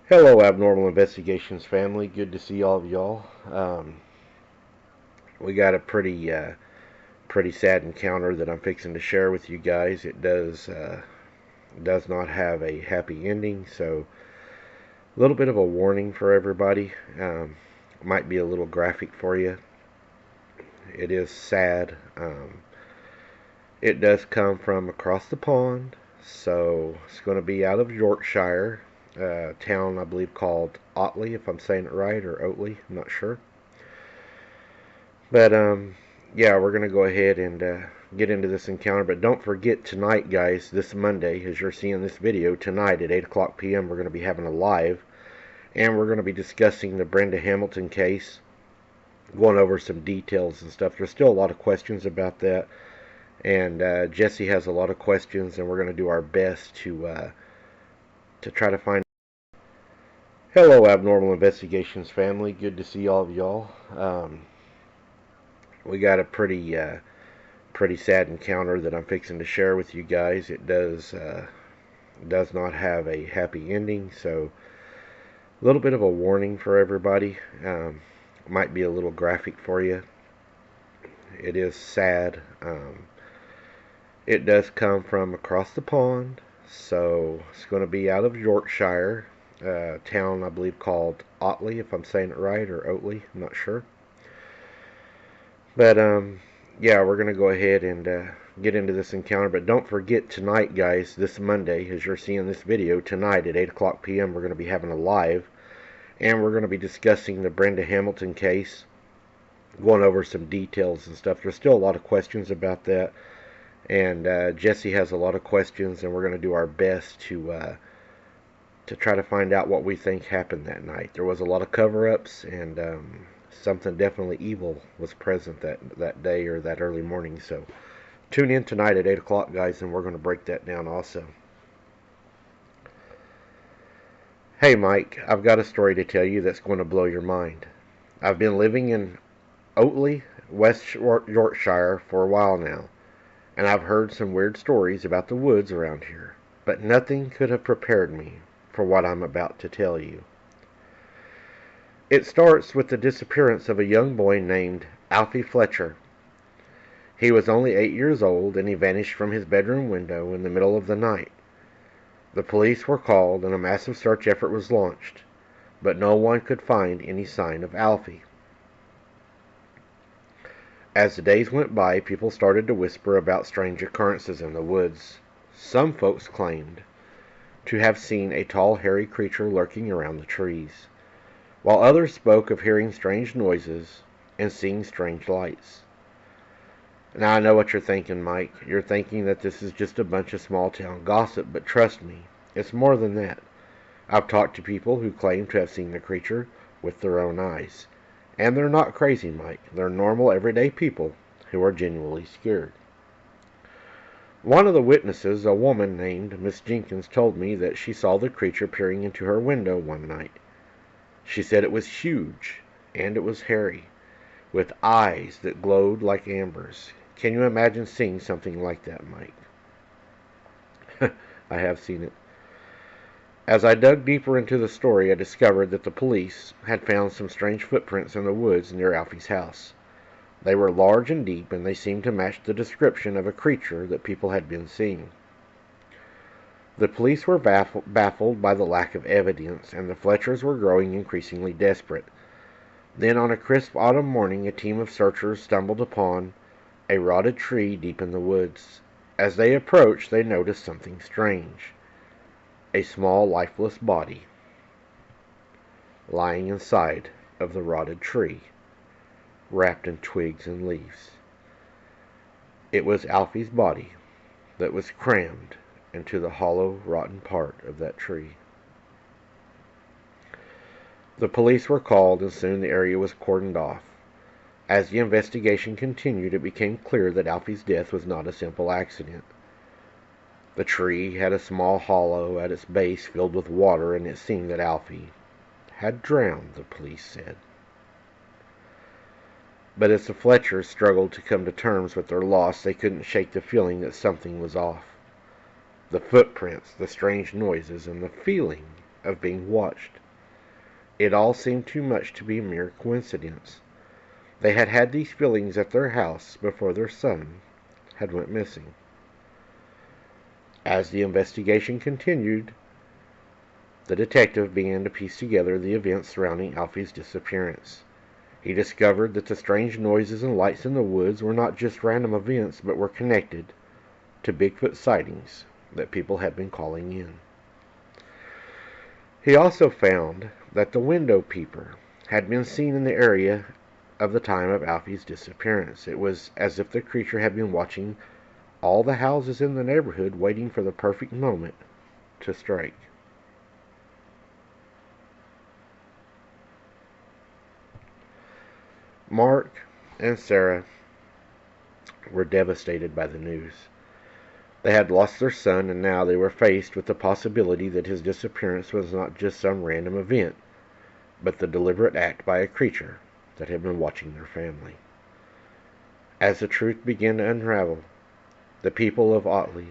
Hello, Abnormal Investigations family. Good to see all of y'all. We got a pretty sad encounter that I'm fixing to share with you guys. It does not have a happy ending, so a little bit of a warning for everybody. Might be a little graphic for you. It is sad. It does come from across the pond, so it's going to be out of Yorkshire, town I believe called Otley, if I'm saying it right, or Otley. I'm not sure. But yeah, we're gonna go ahead and get into this encounter. But don't forget tonight, guys. This Monday, as you're seeing this video tonight at 8 o'clock p.m., we're gonna be having a live, and we're gonna be discussing the Brenda Hamilton case, going over some details and stuff. There's still a lot of questions about that, and Jesse has a lot of questions, and we're gonna do our best to try to find. Hello, Abnormal Investigations family. Good to see all of y'all. We got a pretty sad encounter that I'm fixing to share with you guys. It does not have a happy ending, so a little bit of a warning for everybody. Might be a little graphic for you. It is sad. It does come from across the pond, so it's going to be out of Yorkshire, town I believe called Otley, if I'm saying it right, or Otley. I'm not sure. But yeah, we're gonna go ahead and get into this encounter. But don't forget tonight, guys. This Monday, as you're seeing this video tonight at 8 o'clock p.m., we're gonna be having a live, and we're gonna be discussing the Brenda Hamilton case, going over some details and stuff. There's still a lot of questions about that, and Jesse has a lot of questions, and we're gonna do our best to try to find out what we think happened that night. There was a lot of cover-ups, and something definitely evil was present that day or that early morning. So tune in tonight at 8 o'clock, guys, and we're going to break that down also. Hey, Mike, I've got a story to tell you that's going to blow your mind. I've been living in Otley, West Yorkshire, for a while now, and I've heard some weird stories about the woods around here, but nothing could have prepared me for what I'm about to tell you. It starts with the disappearance of a young boy named Alfie Fletcher. He was only 8 years old, and he vanished from his bedroom window in the middle of the night. The police were called, and a massive search effort was launched, but no one could find any sign of Alfie. As the days went by, people started to whisper about strange occurrences in the woods. Some folks claimed to have seen a tall, hairy creature lurking around the trees, while others spoke of hearing strange noises and seeing strange lights. Now, I know what you're thinking, Mike. You're thinking that this is just a bunch of small-town gossip, but trust me, it's more than that. I've talked to people who claim to have seen the creature with their own eyes, and they're not crazy, Mike. They're normal, everyday people who are genuinely scared. One of the witnesses, a woman named Miss Jenkins, told me that she saw the creature peering into her window one night. She said it was huge, and it was hairy, with eyes that glowed like ambers. Can you imagine seeing something like that, Mike? I have seen it. As I dug deeper into the story, I discovered that the police had found some strange footprints in the woods near Alfie's house. They were large and deep, and they seemed to match the description of a creature that people had been seeing. The police were baffled by the lack of evidence, and the Fletchers were growing increasingly desperate. Then, on a crisp autumn morning, a team of searchers stumbled upon a rotted tree deep in the woods. As they approached, they noticed something strange. A small, lifeless body lying inside of the rotted tree, wrapped in twigs and leaves. It was Alfie's body that was crammed into the hollow, rotten part of that tree. The police were called, and soon the area was cordoned off. As the investigation continued, it became clear that Alfie's death was not a simple accident. The tree had a small hollow at its base filled with water, and it seemed that Alfie had drowned, the police said. But as the Fletchers struggled to come to terms with their loss, they couldn't shake the feeling that something was off. The footprints, the strange noises, and the feeling of being watched. It all seemed too much to be mere coincidence. They had had these feelings at their house before their son had went missing. As the investigation continued, the detective began to piece together the events surrounding Alfie's disappearance. He discovered that the strange noises and lights in the woods were not just random events, but were connected to Bigfoot sightings that people had been calling in. He also found that the window peeper had been seen in the area of the time of Alfie's disappearance. It was as if the creature had been watching all the houses in the neighborhood, waiting for the perfect moment to strike. Mark and Sarah were devastated by the news. They had lost their son, and now they were faced with the possibility that his disappearance was not just some random event, but the deliberate act by a creature that had been watching their family. As the truth began to unravel, the people of Otley,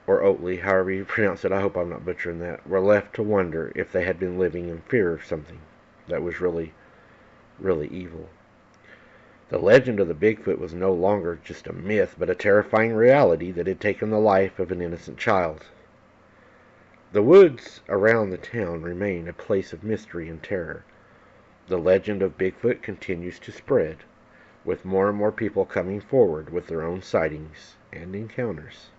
or Otley, however you pronounce it, I hope I'm not butchering that, were left to wonder if they had been living in fear of something that was really, really evil. The legend of the Bigfoot was no longer just a myth, but a terrifying reality that had taken the life of an innocent child. The woods around the town remain a place of mystery and terror. The legend of Bigfoot continues to spread, with more and more people coming forward with their own sightings and encounters.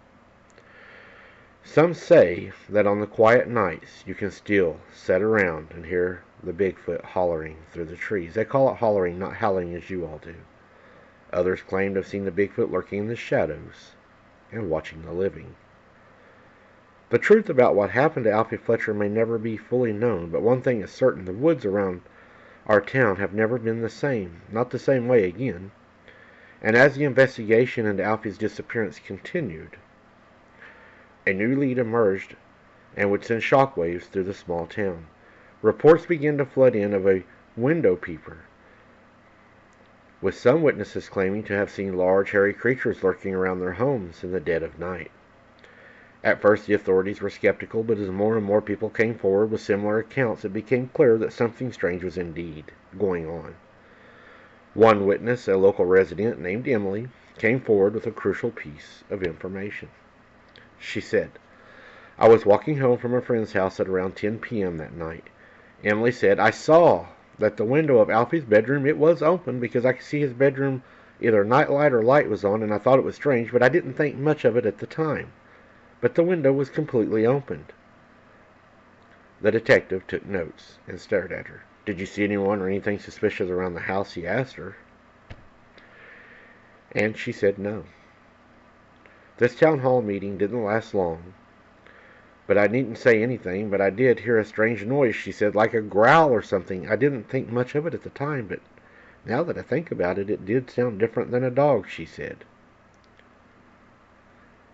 Some say that on the quiet nights you can still sit around and hear the Bigfoot hollering through the trees. They call it hollering, not howling as you all do. Others claim to have seen the Bigfoot lurking in the shadows and watching the living. The truth about what happened to Alfie Fletcher may never be fully known, but one thing is certain: the woods around our town have never been the same, not the same way again. And as the investigation into Alfie's disappearance continued, a new lead emerged and would send shockwaves through the small town. Reports began to flood in of a window peeper, with some witnesses claiming to have seen large, hairy creatures lurking around their homes in the dead of night. At first, the authorities were skeptical, but as more and more people came forward with similar accounts, it became clear that something strange was indeed going on. One witness, a local resident named Emily, came forward with a crucial piece of information. She said, "I was walking home from a friend's house at around 10 p.m. that night. Emily said, I saw that the window of Alfie's bedroom, it was open because I could see his bedroom, either nightlight or light was on, and I thought it was strange, but I didn't think much of it at the time. But the window was completely opened." The detective took notes and stared at her. "Did you see anyone or anything suspicious around the house?" he asked her. And she said no. This town hall meeting didn't last long, but I needn't say anything, but I did hear a strange noise, she said, like a growl or something. I didn't think much of it at the time, but now that I think about it, it did sound different than a dog, she said.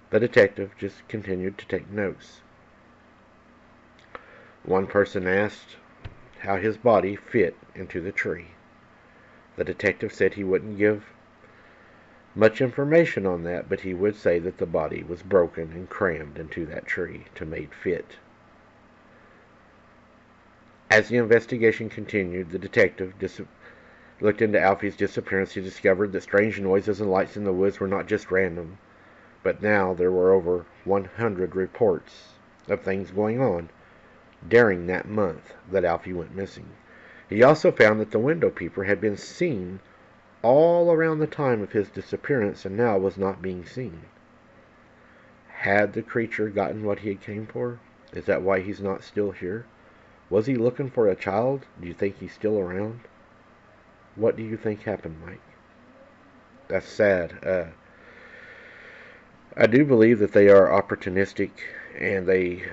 The detective just continued to take notes. One person asked how his body fit into the tree. The detective said he wouldn't give much information on that, but he would say that the body was broken and crammed into that tree to make fit. As the investigation continued, the detective looked into Alfie's disappearance. He discovered that strange noises and lights in the woods were not just random, but now there were over 100 reports of things going on during that month that Alfie went missing. He also found that the window peeper had been seen all around the time of his disappearance and now was not being seen. Had the creature gotten what he had came for? Is that why he's not still here? Was he looking for a child? Do you think he's still around? What do you think happened, Mike? That's sad. I do believe that they are opportunistic and they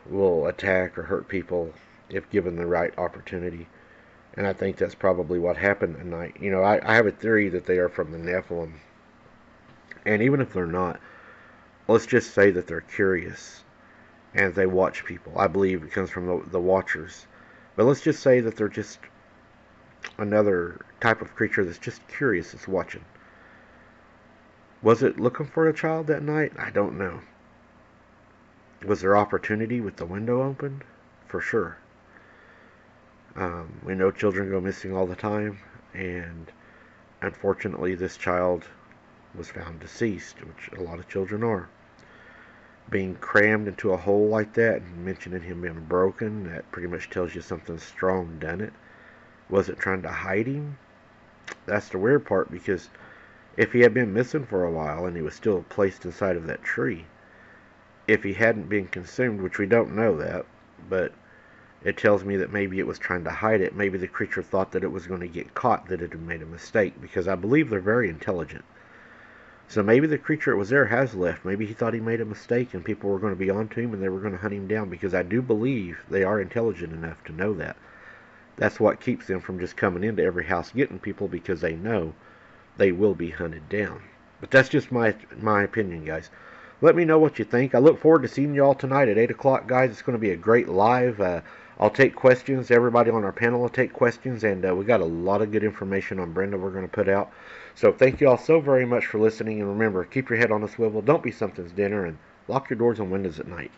will attack or hurt people if given the right opportunity. And I think that's probably what happened that night. You know, I have a theory that they are from the Nephilim. And even if they're not, let's just say that they're curious and they watch people. I believe it comes from the watchers. But let's just say that they're just another type of creature that's just curious, that's watching. Was it looking for a child that night? I don't know. Was there opportunity with the window open for sure. We know children go missing all the time, and unfortunately this child was found deceased, which a lot of children are. Being crammed into a hole like that and mentioning him being broken, that pretty much tells you something strong done it. Was it trying to hide him? That's the weird part, because if he had been missing for a while and he was still placed inside of that tree, if he hadn't been consumed, which we don't know that, but it tells me that maybe it was trying to hide it. Maybe the creature thought that it was going to get caught, that it had made a mistake, because I believe they're very intelligent. So maybe the creature that was there has left. Maybe he thought he made a mistake and people were going to be onto him and they were going to hunt him down, because I do believe they are intelligent enough to know that. That's what keeps them from just coming into every house getting people, because they know they will be hunted down. But that's just my opinion, guys. Let me know what you think. I look forward to seeing you all tonight at 8 o'clock, guys. It's going to be a great live. I'll take questions. Everybody on our panel will take questions. And we got a lot of good information on Brenda we're going to put out. So thank you all so very much for listening. And remember, keep your head on a swivel. Don't be something's dinner. And lock your doors and windows at night.